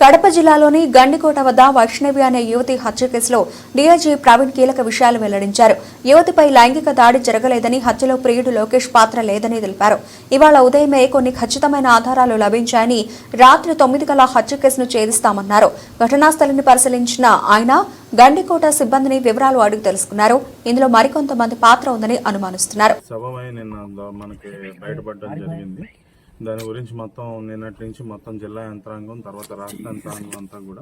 కడప జిల్లాలోని గండికోట వద్ద వైష్ణవి అనే యువతి హత్య కేసులో డీఐజీ ప్రవీణ్ కీలక విషయాలు వెల్లడించారు. యువతిపై లైంగిక దాడి జరగలేదని, హత్యలో ప్రియుడు లోకేష్ పాత్ర లేదని తెలిపారు. ఇవాళ ఉదయమే కొన్ని ఖచ్చితమైన ఆధారాలు లభించాయని, రాత్రి 9 కల్లా హత్య కేసును ఛేదిస్తామన్నారు. ఘటనా స్థలిని పరిశీలించిన ఆయన గండికోట సిబ్బందిని వివరాలు అడిగి తెలుసుకున్నారు. ఇందులో మరికొంతమంది పాత్ర ఉందని అనుమానిస్తున్నారు. దాని గురించి మొత్తం నిన్నటి నుంచి మొత్తం జిల్లా యంత్రాంగం తర్వాత రాష్ట్ర యంత్రాంగం అంతా కూడా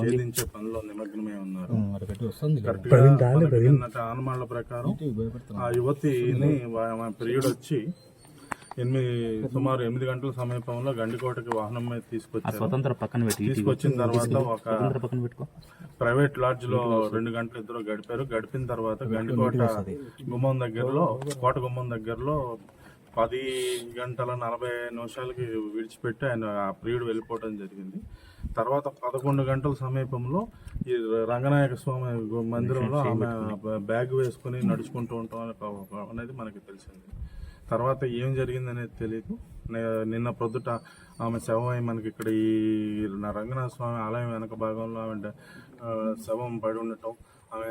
ఛేదించే పనిలో నిమగ్నమై ఉన్నారు. ఆనమాళ్ల ప్రకారం ఆ యువతిని పీరియడ్ వచ్చి సుమారు 8 గంటల సమీపంలో గండికోటకి వాహనం మీద తీసుకొచ్చిన తర్వాత ఒక ప్రైవేట్ లాడ్జ్ లో 2 గంటలు ఇద్దరు గడిపారు. గడిపిన తర్వాత గండికోట కోట గుమ్మం దగ్గరలో 10 గంటల 40 నిమిషాలకి విడిచిపెట్టి ఆయన ఆ ప్రియుడు వెళ్ళిపోవడం జరిగింది. తర్వాత 11 గంటల సమీపంలో ఈ రంగనాయక స్వామి మందిరంలో ఆమె బ్యాగ్ వేసుకుని నడుచుకుంటూ ఉంటాం అనేది మనకి తెలిసింది. తర్వాత ఏం జరిగింది అనేది తెలియదు. నిన్న ప్రొద్దుట ఆమె శవం మనకి ఇక్కడ ఈ రంగనాథ స్వామి ఆలయం వెనక భాగంలో ఆమె శవం పడి ఉండటం, ఆమె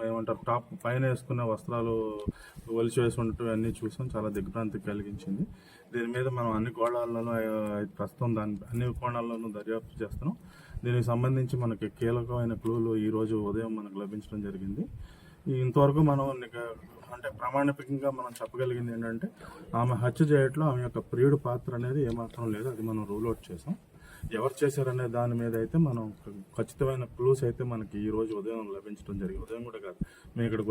ఏమంటారు టాప్ పైన వేసుకున్న వస్త్రాలు ఒలిచి వేసి ఉండటం అన్నీ చూసాం. చాలా దిగ్భ్రాంతి కలిగించింది. దీని మీద మనం అన్ని కోణాల్లోనూ ప్రస్తుతం అన్ని కోణాల్లోనూ దర్యాప్తు చేస్తున్నాం. దీనికి సంబంధించి మనకి కీలకమైన క్లూలు ఈరోజు ఉదయం మనకు లభించడం జరిగింది. ఇంతవరకు మనం అంటే ప్రామాణికంగా మనం చెప్పగలిగింది ఏంటంటే ఆమె హత్య చేయట్లో ఆమె యొక్క ప్రియుడు పాత్ర అనేది ఏమాత్రం లేదు. అది మనం రూల్ అవుట్ చేసాం. ఎవరు చేశారనే దాని మీద అయితే మనం ఖచ్చితమైన క్లూస్ అయితే మనకి ఈ రోజు ఉదయం లభించడం జరిగింది. ఉదయం కూడా కాదు, మేము ఇక్కడికి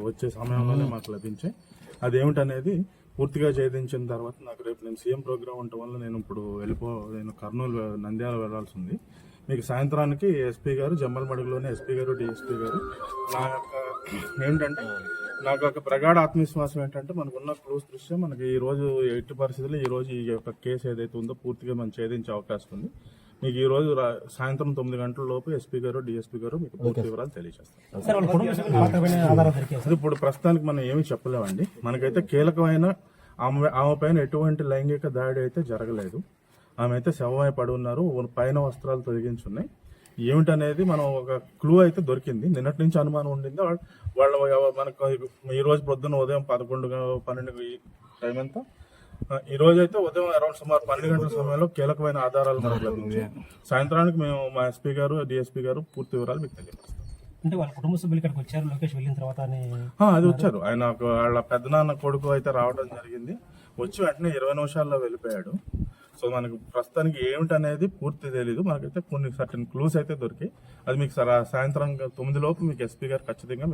వచ్చే సమయంలోనే మాకు లభించాయి. అదేమిటనేది పూర్తిగా ఛేదించిన తర్వాత నాకు రేపు నేను సీఎం ప్రోగ్రామ్ ఉండటం వల్ల నేను కర్నూలు నంద్యాల వెళ్లాల్సి ఉంది. మీకు సాయంత్రానికి ఎస్పీ గారు జమ్మలమడుగులోని ఎస్పీ గారు డిఎస్పీ గారు నాకు ఒక ప్రగాఢ ఆత్మవిశ్వాసం ఏంటంటే మనకున్న క్లూస్ దృష్ట్యా మనకి ఈ రోజు ఎట్టి పరిస్థితుల్లో ఈ రోజు ఈ యొక్క కేసు ఏదైతే ఉందో పూర్తిగా మనం ఛేదించే అవకాశం ఉంది. మీకు ఈ రోజు సాయంత్రం 9 గంటల లోపు ఎస్పీ గారు డిఎస్పీ గారు మీకు పూర్తి వివరాలు తెలియజేస్తారు. ఇప్పుడు ప్రస్తుతానికి మనం ఏమీ చెప్పలేమండి. మనకైతే కీలకమైన ఆమె పైన ఎటువంటి లైంగిక దాడి అయితే జరగలేదు. ఆమె అయితే శవమై పడి ఉన్నారు. పైన వస్త్రాలు తొలగించున్నాయి. ఏమిటనేది మనం ఒక క్లూ అయితే దొరికింది. నిన్నటి నుంచి అనుమానం ఉండింది. వాళ్ళ మనకు ఈ రోజు పొద్దున్న ఉదయం 11-12 టైం ఎంత ఈ రోజు అయితే ఉదయం అరౌండ్ సుమారు 12 గంటల సమయంలో కీలకమైన ఆధారాలు మనకు లభించాయి. సాయంత్రానికి మేము మా ఎస్పీ గారు డిఎస్పీ గారు పూర్తి వివరాలు మీకు తెలియజేస్తాం. అంటే వాళ్ళ కుటుంబ సభ్యులు ఇక్కడికి వచ్చారు, లోకేష్ వెళ్ళిన తర్వాత అది వచ్చారు. ఆయన వాళ్ళ పెద్దనాన్న కొడుకు అయితే రావడం జరిగింది. వచ్చి వెంటనే 20 నిమిషాల్లో వెళ్ళిపోయాడు. సో మనకు ప్రస్తుతానికి ఏమిటనేది పూర్తి తెలీదు. మనకైతే కొన్ని సర్టన్ క్లూస్ అయితే దొరికాయి. అది మీకు సాయంత్రం 9 లోపు మీకు ఎస్పీ గారు ఖచ్చితంగా